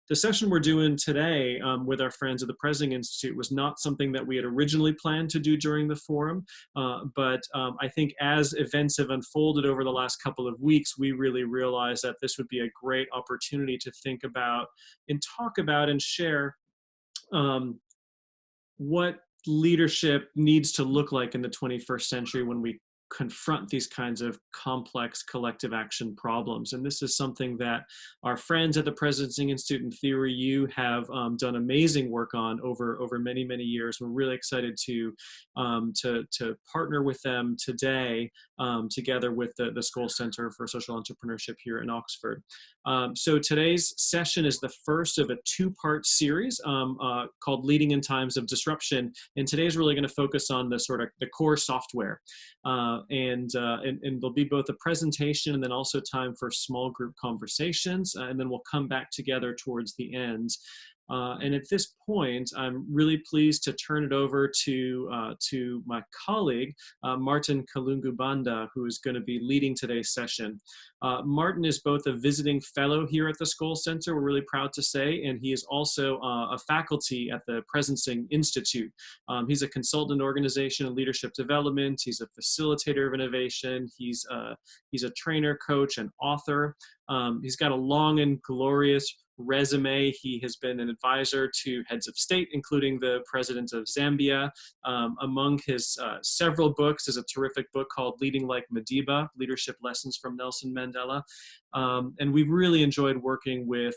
The session we're doing today with our friends at the President Institute was not something that we had originally planned to do during the forum, but I think as events have unfolded over the last couple of weeks, we really realized that this would be a great opportunity to think about and talk about and share what leadership needs to look like in the 21st century when we confront these kinds of complex collective action problems. And this is something that our friends at the Presidency Institute and Theory U have done amazing work on over many, many years. We're really excited to partner with them today, together with the Skoll Center for Social Entrepreneurship here in Oxford. So today's session is the first of a two-part series called Leading in Times of Disruption. And today is really going to focus on the sort of the core software. And there'll be both a presentation and then also time for small group conversations, and then we'll come back together towards the end. And at this point, I'm really pleased to turn it over to my colleague, Martin Kalunga-Banda, who is going to be leading today's session. Martin is both a visiting fellow here at the Skoll Center, we're really proud to say, and he is also a faculty at the Presidency Institute. He's a consultant in organization and leadership development. He's a facilitator of innovation. He's a trainer, coach, and author. He's got a long and glorious resume. He has been an advisor to heads of state, including the president of Zambia. Among his several books is a terrific book called Leading Like Madiba, Leadership Lessons from Nelson Mandela. And we've really enjoyed working with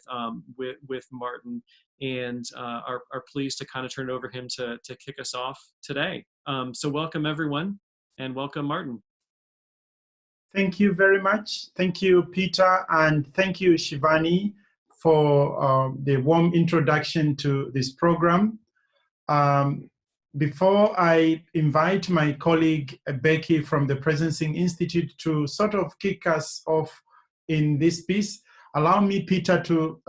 Martin, and are pleased to kind of turn it over to him to kick us off today. So welcome everyone, and welcome Martin. Thank you very much. Thank you, Peter, and thank you, Shivani, for the warm introduction to this program. Before I invite my colleague Becky from the Presidency Institute to sort of kick us off in this piece, allow me, Peter, to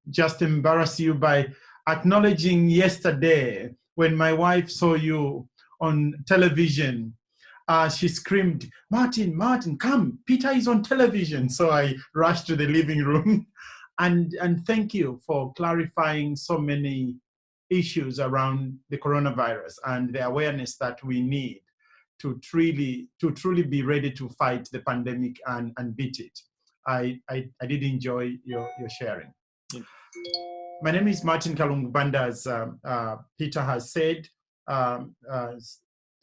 just embarrass you by acknowledging yesterday when my wife saw you on television. She screamed, "Martin, Martin, come, Peter is on television." So I rushed to the living room. And thank you for clarifying so many issues around the coronavirus and the awareness that we need to truly be ready to fight the pandemic and beat it. I did enjoy your sharing. My name is Martin Kalunga-Banda, as Peter has said,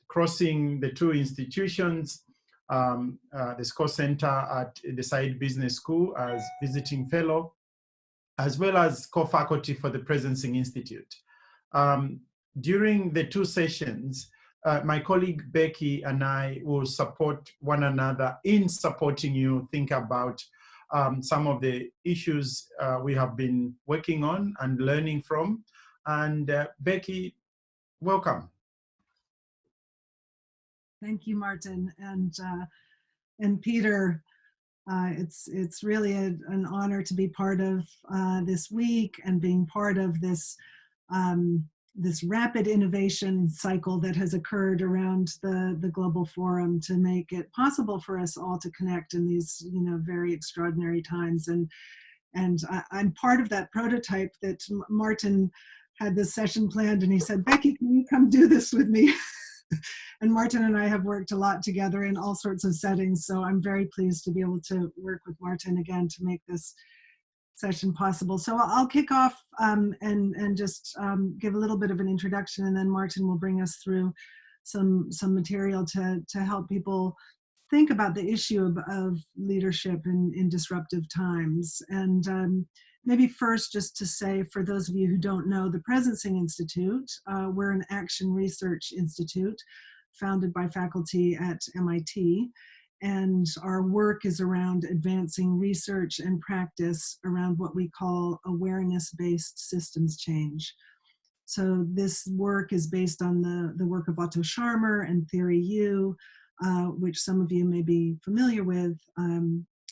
crossing the two institutions, the Skoll Center at the Said Business School as visiting fellow, as well as co-faculty for the Presidency Institute. During the two sessions, my colleague Becky and I will support one another in supporting you think about some of the issues we have been working on and learning from. And Becky, welcome. Thank you, Martin, and Peter. It's really an honor to be part of this week and being part of this this rapid innovation cycle that has occurred around the global forum to make it possible for us all to connect in these very extraordinary times. And I'm part of that prototype that Martin had this session planned, and he said, "Becky, can you come do this with me?" And Martin and I have worked a lot together in all sorts of settings, so I'm very pleased to be able to work with Martin again to make this session possible. So I'll kick off and just give a little bit of an introduction, and then Martin will bring us through some material to help people think about the issue of leadership in disruptive times. And maybe first, just to say, for those of you who don't know, the Presidency Institute, we're an action research institute founded by faculty at MIT. And our work is around advancing research and practice around what we call awareness-based systems change. So this work is based on the work of Otto Scharmer and Theory U, which some of you may be familiar with.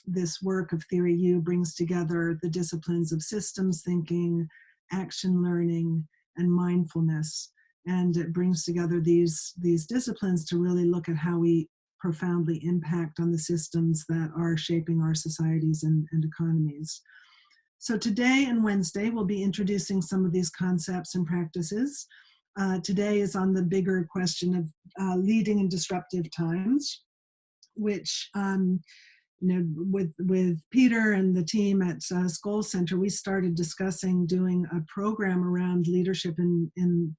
This work of Theory U brings together the disciplines of systems thinking, action learning, and mindfulness. And it brings together these disciplines to really look at how we profoundly impact on the systems that are shaping our societies and economies. So today and Wednesday, we'll be introducing some of these concepts and practices. Today is on the bigger question of leading in disruptive times, which, with Peter and the team at Skoll Center, we started discussing doing a program around leadership in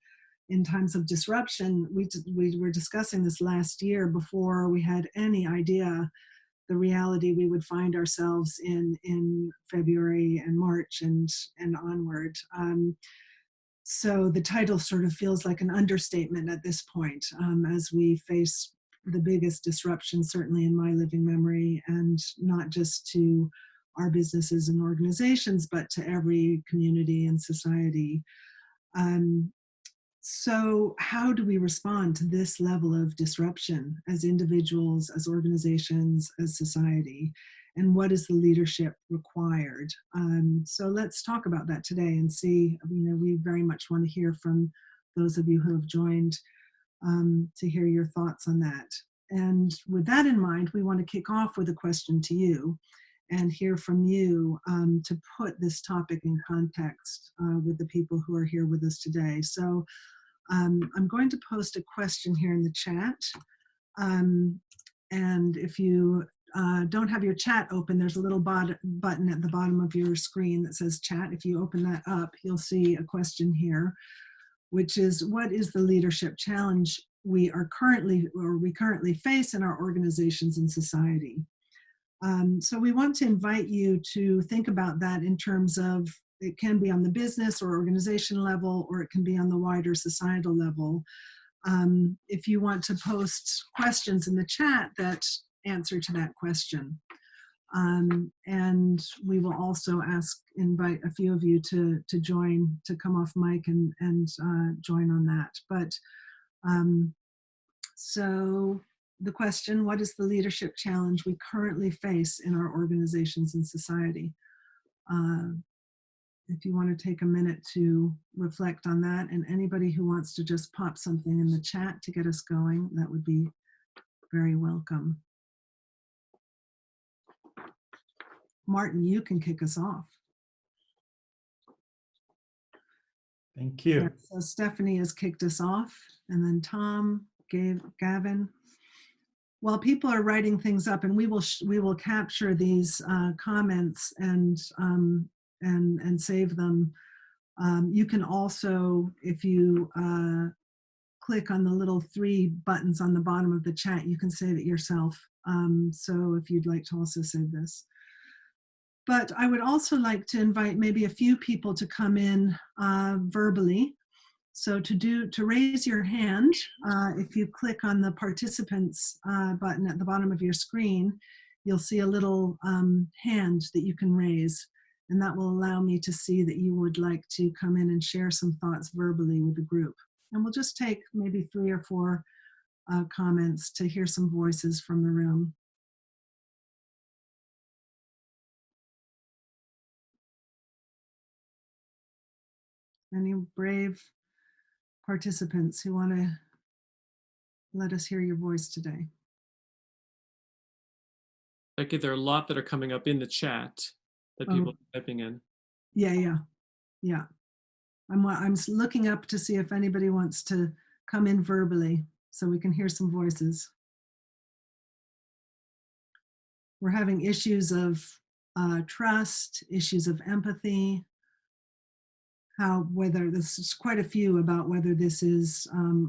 times of disruption. We were discussing this last year before we had any idea the reality we would find ourselves in February and March and onward. So the title sort of feels like an understatement at this point, as we face the biggest disruption, certainly in my living memory, and not just to our businesses and organizations, but to every community and society. So how do we respond to this level of disruption as individuals, as organizations, as society? And what is the leadership required? So let's talk about that today and see, we very much want to hear from those of you who have joined to hear your thoughts on that. And with that in mind, we want to kick off with a question to you and hear from you to put this topic in context with the people who are here with us today. So I'm going to post a question here in the chat. And if you don't have your chat open, there's a little button at the bottom of your screen that says chat. If you open that up, you'll see a question here, which is, what is the leadership challenge we currently face in our organizations and society? So we want to invite you to think about that in terms of, it can be on the business or organization level, or it can be on the wider societal level. If you want to post questions in the chat that answer to that question. And we will also invite a few of you to join, to come off mic and join on that. But so the question, what is the leadership challenge we currently face in our organizations and society? If you want to take a minute to reflect on that, and anybody who wants to just pop something in the chat to get us going, that would be very welcome. Martin, you can kick us off. Thank you. Yeah, so Stephanie has kicked us off, and then Tom, Gavin. While people are writing things up, and we will capture these comments and save them. You can also, if you click on the little 3 buttons on the bottom of the chat, you can save it yourself. So if you'd like to also save this. But I would also like to invite maybe a few people to come in verbally. So to raise your hand, if you click on the participants button at the bottom of your screen, you'll see a little hand that you can raise. And that will allow me to see that you would like to come in and share some thoughts verbally with the group. And we'll just take maybe 3 or 4 comments to hear some voices from the room. Any brave participants who want to let us hear your voice today? Becky, there are a lot that are coming up in the chat that people are typing in. Yeah. I'm looking up to see if anybody wants to come in verbally so we can hear some voices. We're having issues of trust, issues of empathy, whether this is quite a few about whether this is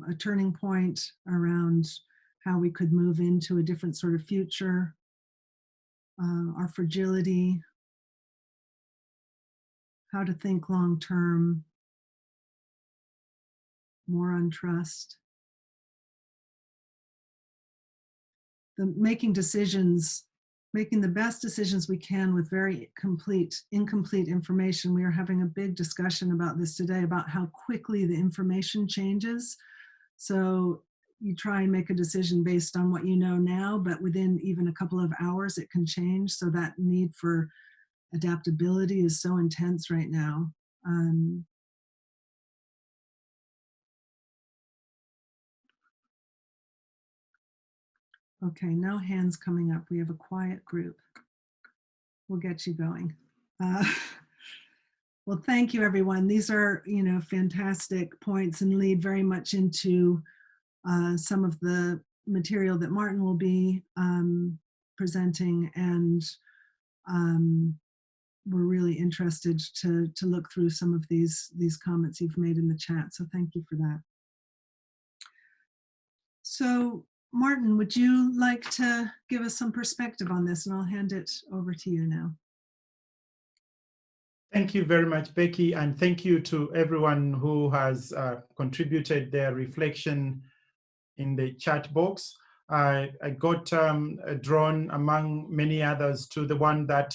a turning point around how we could move into a different sort of future, our fragility, how to think long term, more on trust. Making the best decisions we can with very incomplete information. We are having a big discussion about this today, about how quickly the information changes. So you try and make a decision based on what you know now, but within even a couple of hours, it can change. So that need for adaptability is so intense right now. Okay, no hands coming up. We have a quiet group. We'll get you going. Well, thank you, everyone. These are, fantastic points and lead very much into some of the material that Martin will be presenting, and we're really interested to look through some of these comments you've made in the chat. So thank you for that. So Martin, would you like to give us some perspective on this? And I'll hand it over to you now. Thank you very much, Becky, and thank you to everyone who has contributed their reflection in the chat box. I got drawn among many others to the one that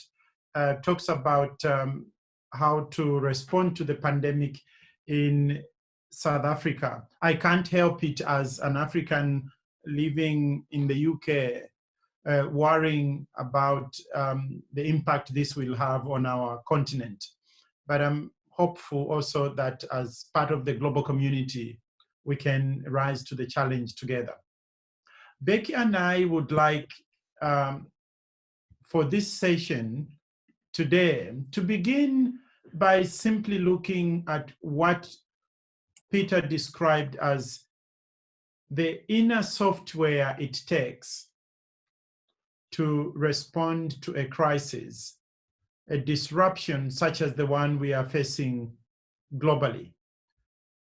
talks about how to respond to the pandemic in South Africa. I can't help it as an African living in the UK, worrying about the impact this will have on our continent. But I'm hopeful also that as part of the global community, we can rise to the challenge together. Becky and I would like, for this session today, to begin by simply looking at what Peter described as the inner software it takes to respond to a crisis, a disruption such as the one we are facing globally.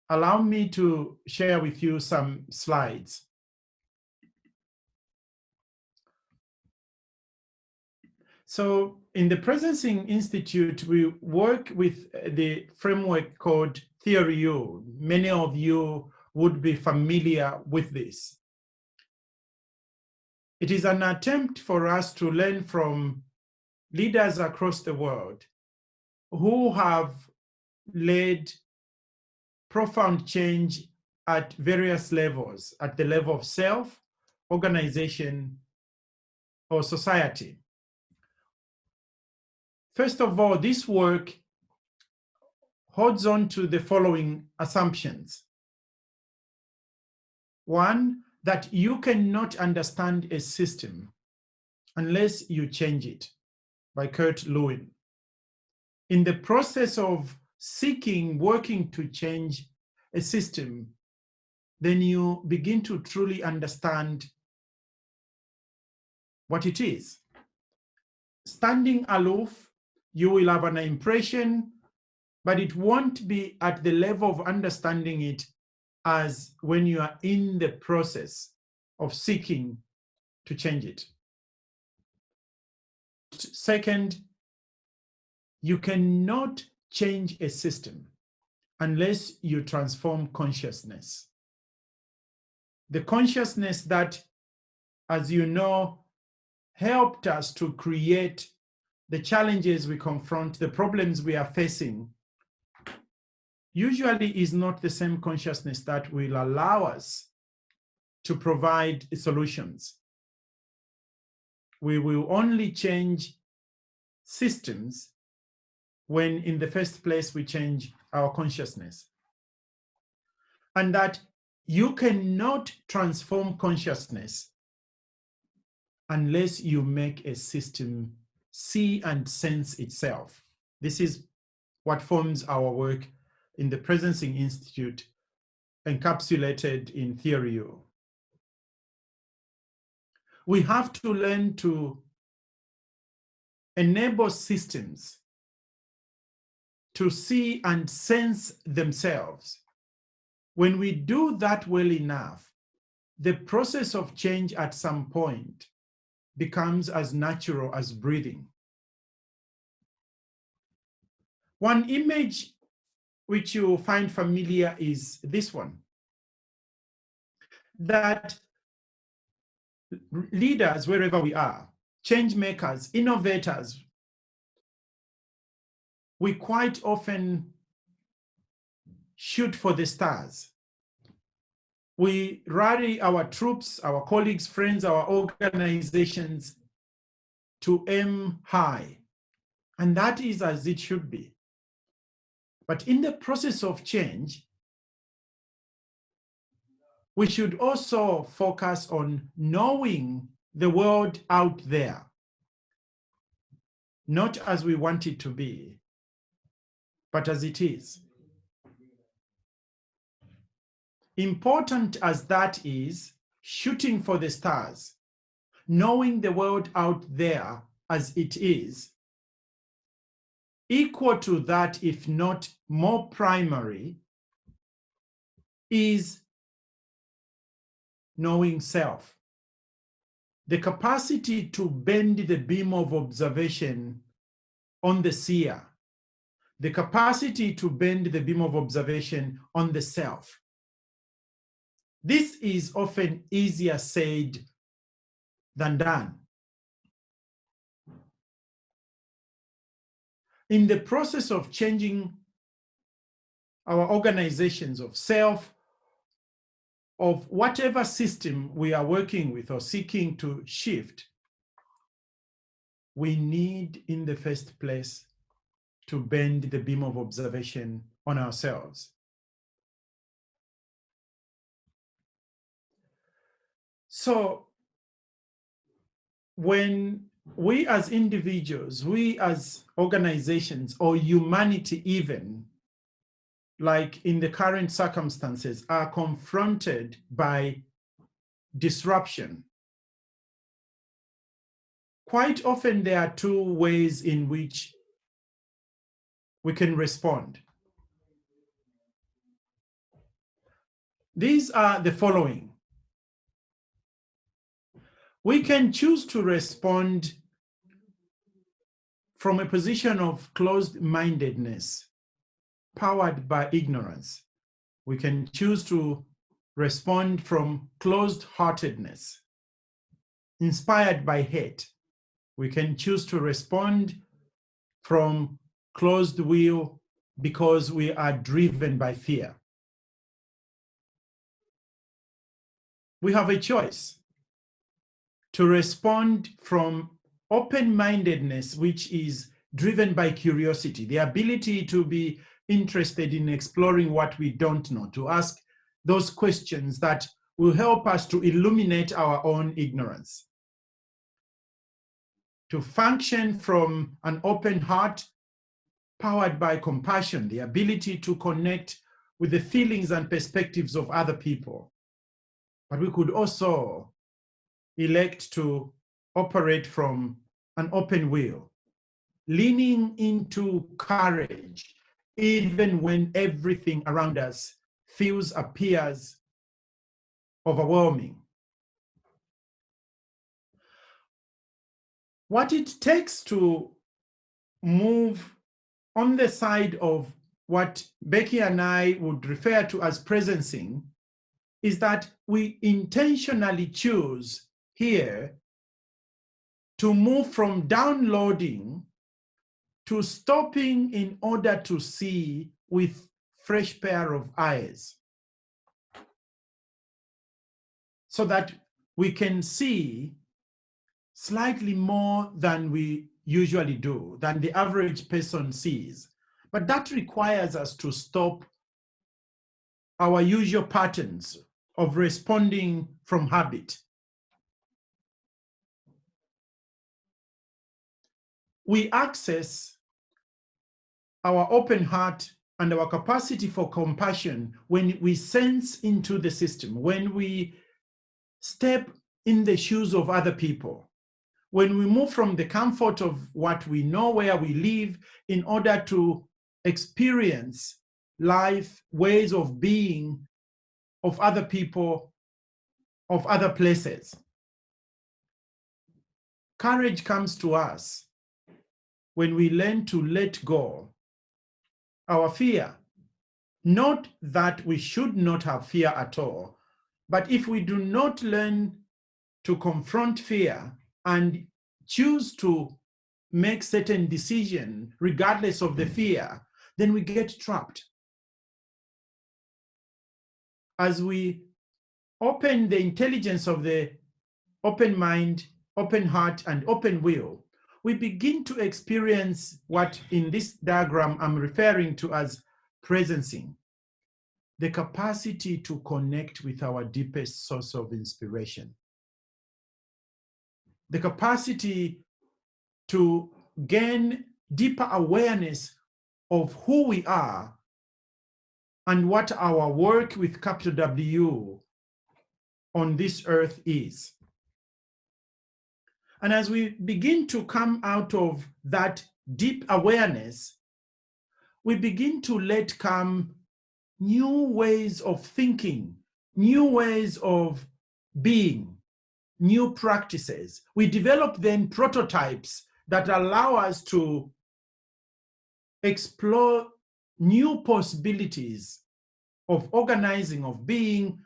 Allow me to share with you some slides. So in the Presencing Institute, we work with the framework called Theory U. Many of you would be familiar with this. It is an attempt for us to learn from leaders across the world who have led profound change at various levels, at the level of self, organization, or society. First of all, this work holds on to the following assumptions. One, that you cannot understand a system unless you change it, by Kurt Lewin. In the process of working to change a system, then you begin to truly understand what it is. Standing aloof, you will have an impression, but it won't be at the level of understanding it as when you are in the process of seeking to change it. Second, you cannot change a system unless you transform consciousness. The consciousness that, as you know, helped us to create the challenges we confront, the problems we are facing, usually is not the same consciousness that will allow us to provide solutions. We will only change systems when in the first place we change our consciousness. And that you cannot transform consciousness unless you make a system see and sense itself. This is what forms our work in the Presencing Institute, encapsulated in Theory U. We have to learn to enable systems to see and sense themselves. When we do that well enough, the process of change at some point becomes as natural as breathing. One image which you find familiar is this one, that leaders, wherever we are, change makers, innovators, we quite often shoot for the stars. We rally our troops, our colleagues, friends, our organizations to aim high. And that is as it should be. But in the process of change, we should also focus on knowing the world out there, not as we want it to be, but as it is. Important as that is, shooting for the stars, knowing the world out there as it is, equal to that, if not more primary, is knowing self. The capacity to bend the beam of observation on the seer, the capacity to bend the beam of observation on the self. This is often easier said than done. In the process of changing our organizations of self, of whatever system we are working with or seeking to shift, we need in the first place to bend the beam of observation on ourselves. So when we as individuals, we as organizations, or humanity even, like in the current circumstances, are confronted by disruption, quite often there are two ways in which we can respond. These are the following. We can choose to respond from a position of closed-mindedness, powered by ignorance. We can choose to respond from closed-heartedness, inspired by hate. We can choose to respond from closed will because we are driven by fear. We have a choice to respond from open-mindedness, which is driven by curiosity, the ability to be interested in exploring what we don't know, to ask those questions that will help us to illuminate our own ignorance. To function from an open heart, powered by compassion, the ability to connect with the feelings and perspectives of other people. But we could also elect to operate from an open will, leaning into courage, even when everything around us appears overwhelming. What it takes to move on the side of what Becky and I would refer to as presencing is that we intentionally choose here to move from downloading to stopping in order to see with fresh pair of eyes, so that we can see slightly more than we usually do, than the average person sees. But that requires us to stop our usual patterns of responding from habit. We access our open heart and our capacity for compassion when we sense into the system, when we step in the shoes of other people, when we move from the comfort of what we know, where we live, in order to experience life, ways of being of other people, of other places. Courage comes to us when we learn to let go our fear. Not that we should not have fear at all, but if we do not learn to confront fear and choose to make certain decisions regardless of the fear, then we get trapped. As we open the intelligence of the open mind, open heart, and open will, we begin to experience what in this diagram I'm referring to as presencing, the capacity to connect with our deepest source of inspiration, the capacity to gain deeper awareness of who we are and what our work with capital W on this earth is. And as we begin to come out of that deep awareness, we begin to let come new ways of thinking, new ways of being, new practices. We develop then prototypes that allow us to explore new possibilities of organizing, of being,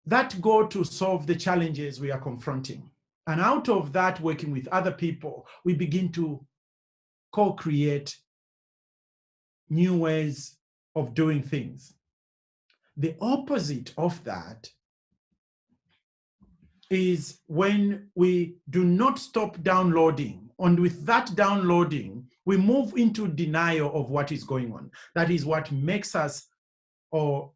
that go to solve the challenges we are confronting. And out of that, working with other people, we begin to co-create new ways of doing things. The opposite of that is when we do not stop downloading. And with that downloading, we move into denial of what is going on. That is what makes us, or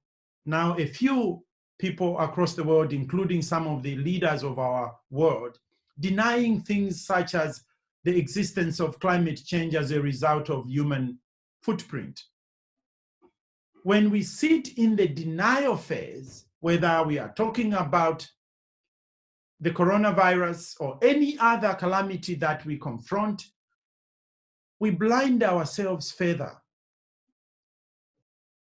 now a few people across the world, including some of the leaders of our world, denying things such as the existence of climate change as a result of human footprint. When we sit in the denial phase, whether we are talking about the coronavirus or any other calamity that we confront, we blind ourselves further.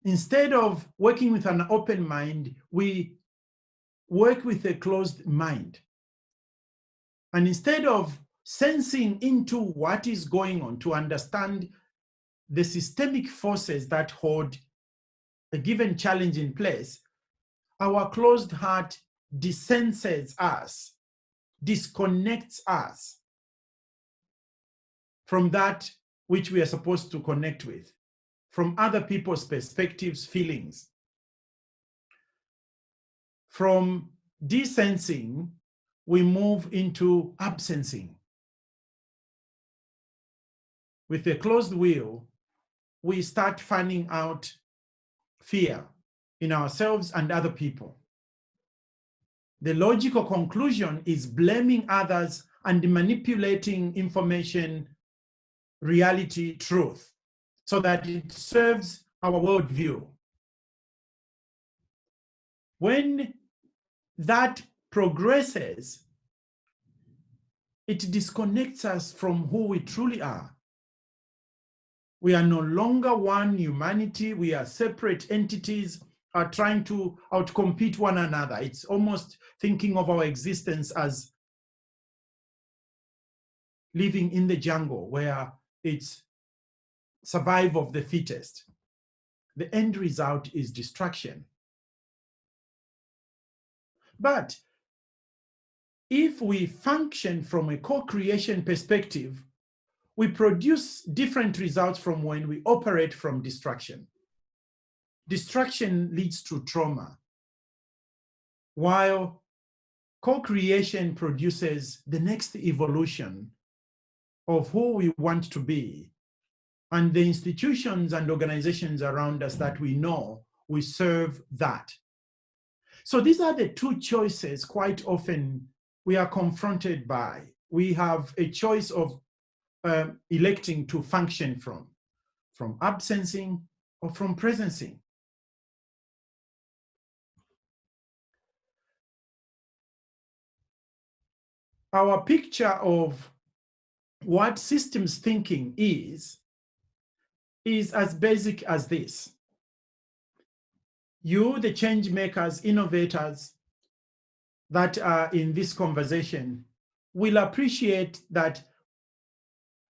Instead of working with an open mind, we work with a closed mind. And instead of sensing into what is going on to understand the systemic forces that hold a given challenge in place, our closed heart desenses us, disconnects us from that which we are supposed to connect with, from other people's perspectives, feelings. From desensing, we move into absensing. With a closed will, we start finding out fear in ourselves and other people. The logical conclusion is blaming others and manipulating information, reality, truth, so that it serves our worldview. When that progresses, it disconnects us from who we truly are. We are no longer one humanity. We are separate entities, are trying to outcompete one another. It's almost thinking of our existence as living in the jungle, where it's survival of the fittest. The end result is destruction. But if we function from a co-creation perspective, we produce different results from when we operate from destruction. Destruction leads to trauma, while co-creation produces the next evolution of who we want to be, and the institutions and organizations around us that we know will serve that. So these are the two choices quite often we are confronted by. We have a choice of electing to function from absencing or from presencing. Our picture of what systems thinking is as basic as this. You, the change makers, innovators that are in this conversation, will appreciate that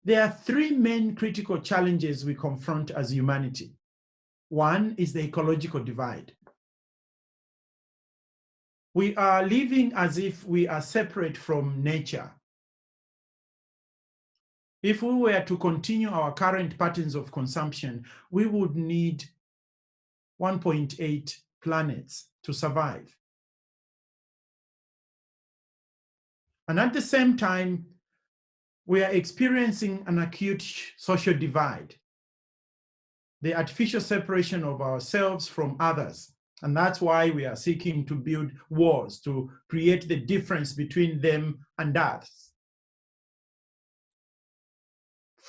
there are three main critical challenges we confront as humanity. One is the ecological divide. We are living as if we are separate from nature. If we were to continue our current patterns of consumption, we would need 1.8 planets to survive. And at the same time, we are experiencing an acute social divide, the artificial separation of ourselves from others. And that's why we are seeking to build walls to create the difference between them and us.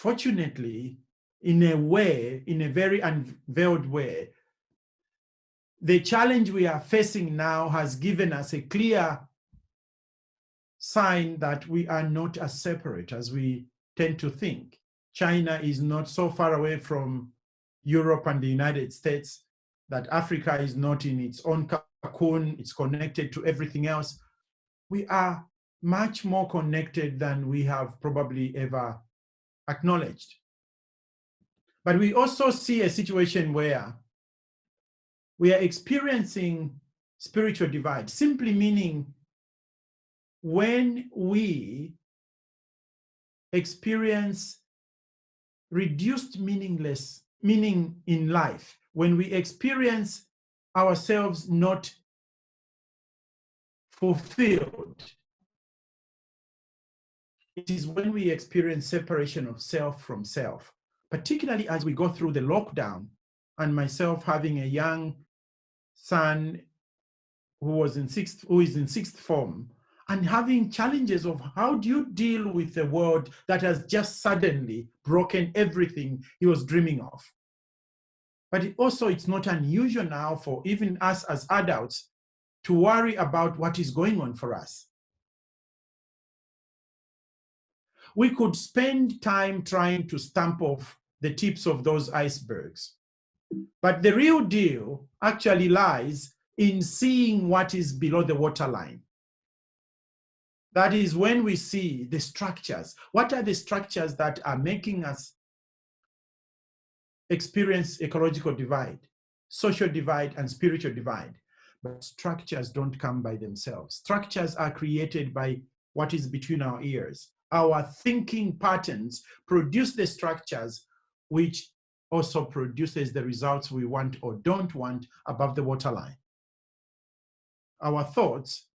fortunately, in a way, in a very unveiled way, the challenge we are facing now has given us a clear sign that we are not as separate as we tend to think. China is not so far away from Europe and the United States, that Africa is not in its own cocoon, it's connected to everything else. We are much more connected than we have probably ever acknowledged. But we also see a situation where we are experiencing spiritual divide, simply meaning when we experience reduced meaning in life, when we experience ourselves not fulfilled, it is when we experience separation of self from self, particularly as we go through the lockdown, and myself having a young son who is in sixth form, and having challenges of how do you deal with a world that has just suddenly broken everything he was dreaming of. But it's not unusual now for even us as adults to worry about what is going on for us. We could spend time trying to stamp off the tips of those icebergs. But the real deal actually lies in seeing what is below the waterline. That is when we see the structures. What are the structures that are making us experience ecological divide, social divide, and spiritual divide? But structures don't come by themselves. Structures are created by what is between our ears. Our thinking patterns produce the structures, which also produces the results we want or don't want above the waterline. Our thoughts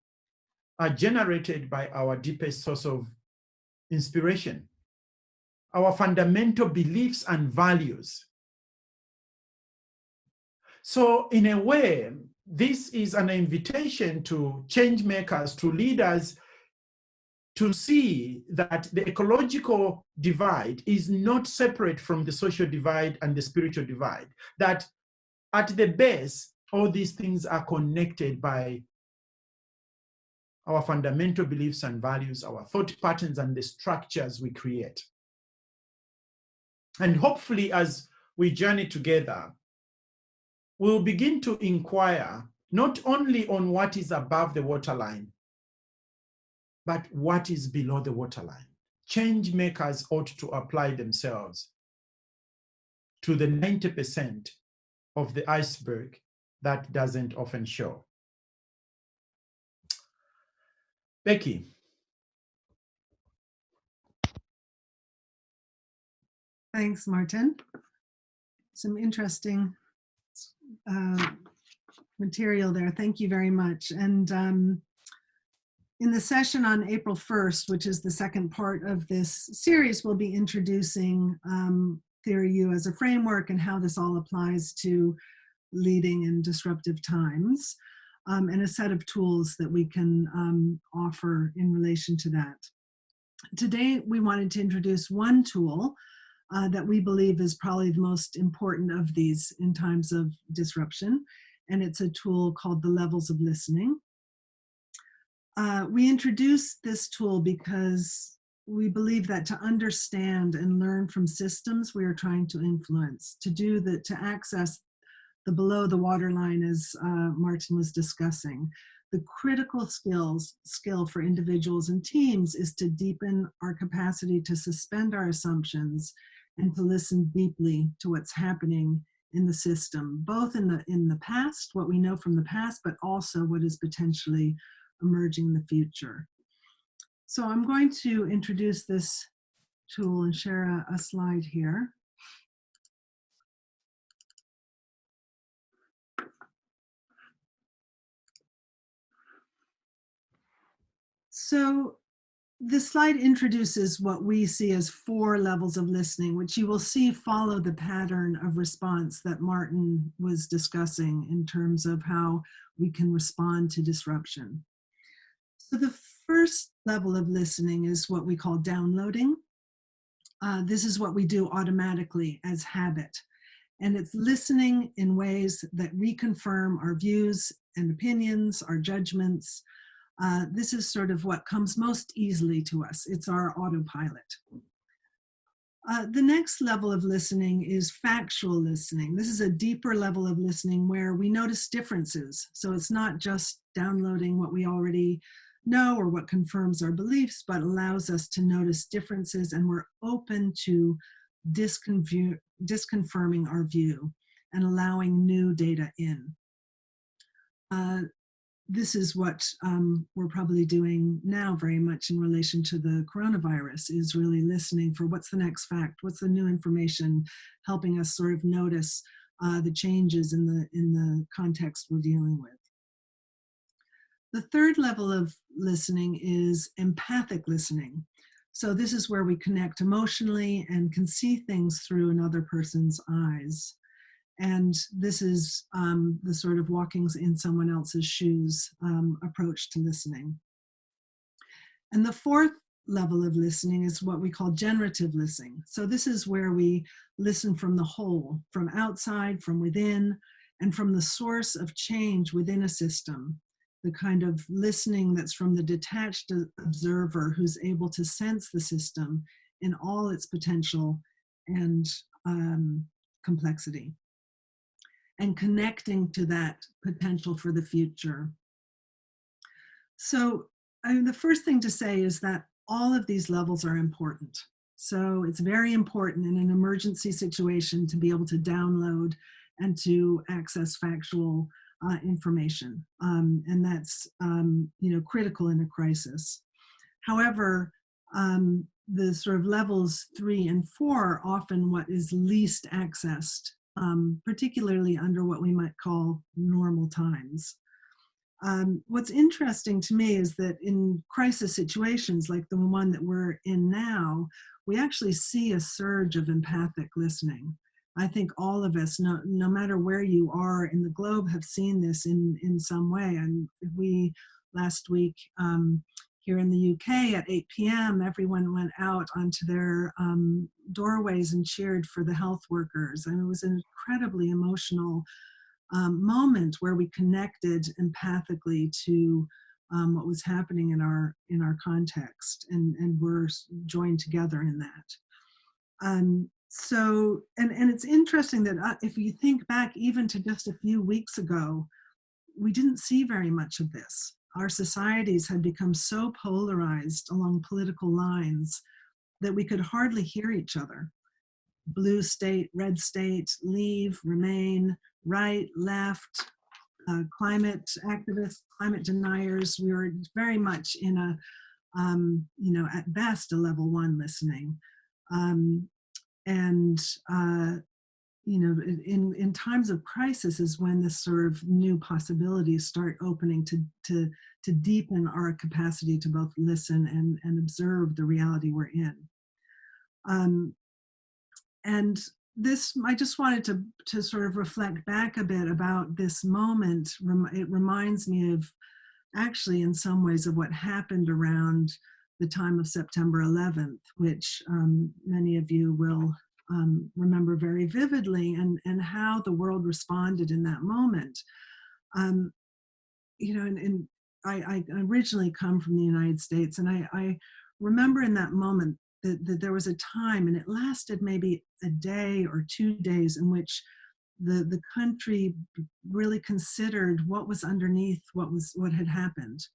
are generated by our deepest source of inspiration, our fundamental beliefs and values. So in a way, this is an invitation to change makers, to leaders, to see that the ecological divide is not separate from the social divide and the spiritual divide, that at the base, all these things are connected by our fundamental beliefs and values, our thought patterns, and the structures we create. And hopefully, as we journey together, we'll begin to inquire not only on what is above the waterline, but what is below the waterline. Change makers ought to apply themselves to the 90% of the iceberg that doesn't often show. Becky. Thanks, Martin. Some interesting material there. Thank you very much. And in the session on April 1st, which is the second part of this series, we'll be introducing Theory U as a framework and how this all applies to leading in disruptive times, and a set of tools that we can offer in relation to that. Today, we wanted to introduce one tool that we believe is probably the most important of these in times of disruption, and it's a tool called the levels of listening. We introduced this tool because we believe that to understand and learn from systems we are trying to influence, to access the below the waterline, as Martin was discussing, the critical skill for individuals and teams is to deepen our capacity to suspend our assumptions and to listen deeply to what's happening in the system, both in the past, what we know from the past, but also what is potentially emerging in the future. So I'm going to introduce this tool and share a slide here. So this slide introduces what we see as 4 levels of listening, which you will see follow the pattern of response that Martin was discussing in terms of how we can respond to disruption. So the first level of listening is what we call downloading. this is what we do automatically as habit. And it's listening in ways that reconfirm our views and opinions, our judgments. This is sort of what comes most easily to us. It's our autopilot. The next level of listening is factual listening. This is a deeper level of listening where we notice differences. So it's not just downloading what we already know or what confirms our beliefs, but allows us to notice differences, and we're open to disconfirming our view and allowing new data in. This is what we're probably doing now very much in relation to the coronavirus, is really listening for what's the next fact, what's the new information, helping us sort of notice the changes in the context we're dealing with. The third level of listening is empathic listening. So this is where we connect emotionally and can see things through another person's eyes. And this is the sort of walking in someone else's shoes approach to listening. And the fourth level of listening is what we call generative listening. So this is where we listen from the whole, from outside, from within, and from the source of change within a system. The kind of listening that's from the detached observer who's able to sense the system in all its potential and complexity, and connecting to that potential for the future. So the first thing to say is that all of these levels are important. So it's very important in an emergency situation to be able to download and to access factual information. And that's critical in a crisis. However, the sort of levels 3 and 4 are often what is least accessed, particularly under what we might call normal times. What's interesting to me is that in crisis situations like the one that we're in now, we actually see a surge of empathic listening. I think all of us, no matter where you are in the globe, have seen this in some way. And we, last week, here in the UK at 8 p.m., everyone went out onto their doorways and cheered for the health workers. And it was an incredibly emotional moment where we connected empathically to what was happening in our context, and we're joined together in that. So it's interesting that if you think back even to just a few weeks ago, we didn't see very much of this. Our societies had become so polarized along political lines that we could hardly hear each other. Blue state, red state, leave, remain, right, left, climate activists, climate deniers. We were very much in a, at best, a level 1 listening. In times of crisis is when this sort of new possibilities start opening to deepen our capacity to both listen and observe the reality we're in. And this, I just wanted to sort of reflect back a bit about this moment. It reminds me of, actually, in some ways, of what happened around the time of September 11th, which many of you will remember very vividly, and how the world responded in that moment. And I originally come from the United States, and I remember in that moment that there was a time, and it lasted maybe a day or 2 days, in which the country really considered what was underneath what had happened.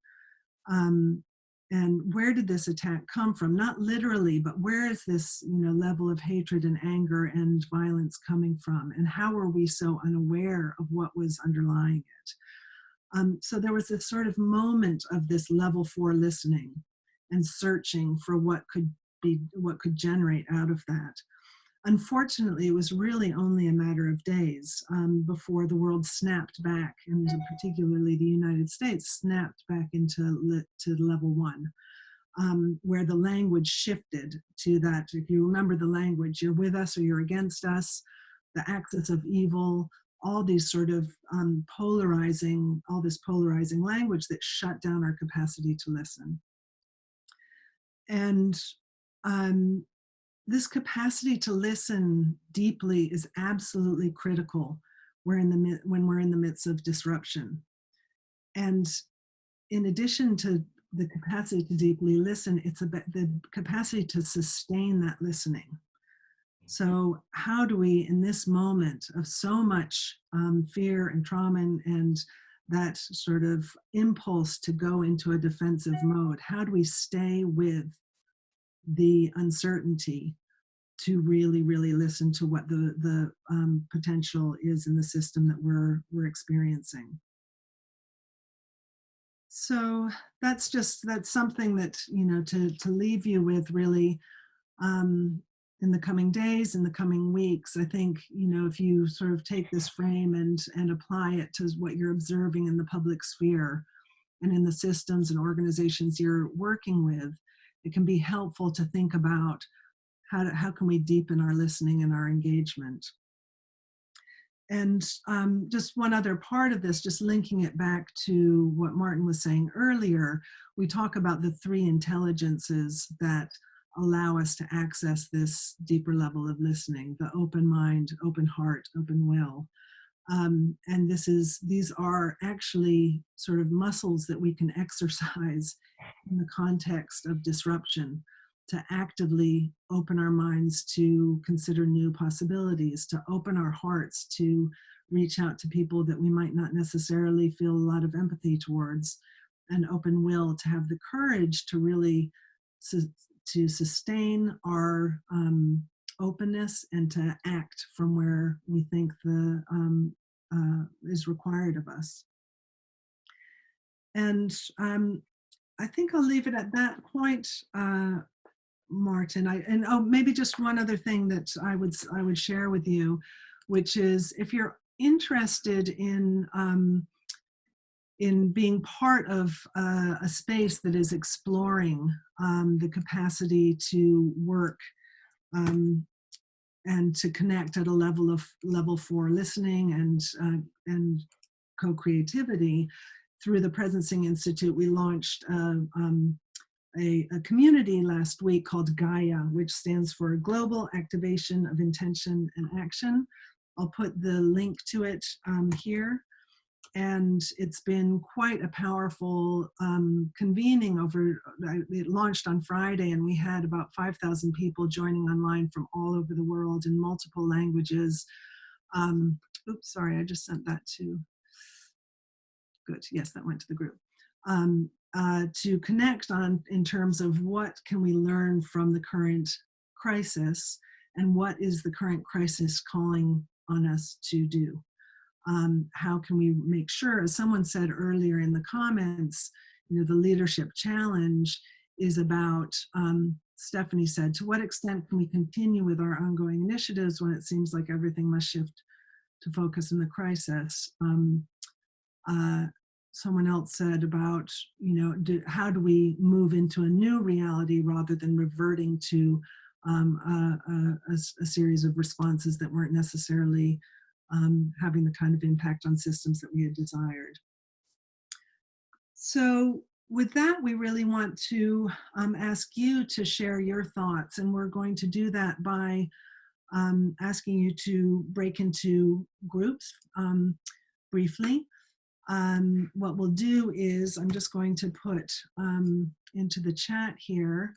And where did this attack come from? Not literally, but where is this level of hatred and anger and violence coming from? And how were we so unaware of what was underlying it? So there was this sort of moment of this level 4 listening and searching for what could generate out of that. Unfortunately, it was really only a matter of days before the world snapped back, and particularly the United States snapped back to level 1, where the language shifted to that. If you remember the language, you're with us or you're against us, the axis of evil, all these sort of polarizing language that shut down our capacity to listen. And this capacity to listen deeply is absolutely critical when we're in the midst of disruption. And in addition to the capacity to deeply listen, it's about the capacity to sustain that listening. So how do we, in this moment of so much fear and trauma and that sort of impulse to go into a defensive mode, how do we stay with the uncertainty to really, really listen to what the potential is in the system that we're experiencing? So that's something that, to leave you with really in the coming days, in the coming weeks. I think, if you sort of take this frame and apply it to what you're observing in the public sphere and in the systems and organizations you're working with, it can be helpful to think about how can we deepen our listening and our engagement. And just one other part of this, just linking it back to what Martin was saying earlier, we talk about the 3 intelligences that allow us to access this deeper level of listening: the open mind, open heart, open will. And these are actually sort of muscles that we can exercise in the context of disruption, to actively open our minds to consider new possibilities, to open our hearts to reach out to people that we might not necessarily feel a lot of empathy towards, and open will to have the courage to really to sustain our openness and to act from where we think is required of us. And I think I'll leave it at that point, Martin. Maybe just one other thing that I would share with you, which is, if you're interested in being part of a space that is exploring the capacity to work and to connect at a level 4 listening and co-creativity, through the Presencing Institute, we launched a community last week called Gaia, which stands for Global Activation of Intention and Action. I'll put the link to it here. And it's been quite a powerful convening it launched on Friday, and we had about 5,000 people joining online from all over the world in multiple languages. Oops, sorry, I just sent that to, good, yes, that went to the group. To connect in terms of what can we learn from the current crisis, and what is the current crisis calling on us to do. How can we make sure, as someone said earlier in the comments, the leadership challenge is about, Stephanie said, to what extent can we continue with our ongoing initiatives when it seems like everything must shift to focus on the crisis? Someone else said about, how do we move into a new reality rather than reverting to a series of responses that weren't necessarily having the kind of impact on systems that we had desired. So with that, we really want to ask you to share your thoughts, and we're going to do that by asking you to break into groups briefly. What we'll do is, I'm just going to put into the chat here,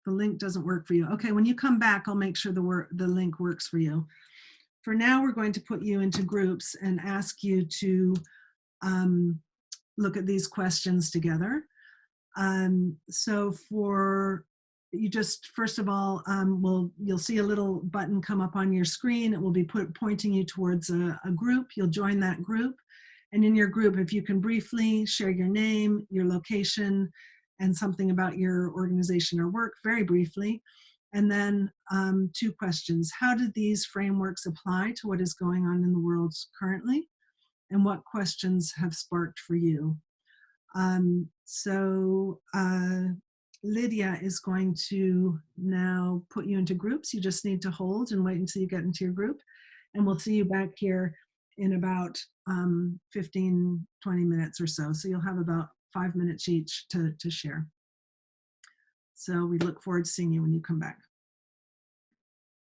the link doesn't work for you. Okay, when you come back, I'll make sure the link works for you. For now, we're going to put you into groups and ask you to look at these questions together. So you just, first of all, you'll see a little button come up on your screen. It will be pointing you towards a group. You'll join that group. And in your group, if you can briefly share your name, your location, and something about your organization or work, very briefly. And then 2 questions. How do these frameworks apply to what is going on in the world currently? And what questions have sparked for you? Lydia is going to now put you into groups. You just need to hold and wait until you get into your group. And we'll see you back here in about 15, 20 minutes or so. So you'll have about 5 minutes each to share. So we look forward to seeing you when you come back.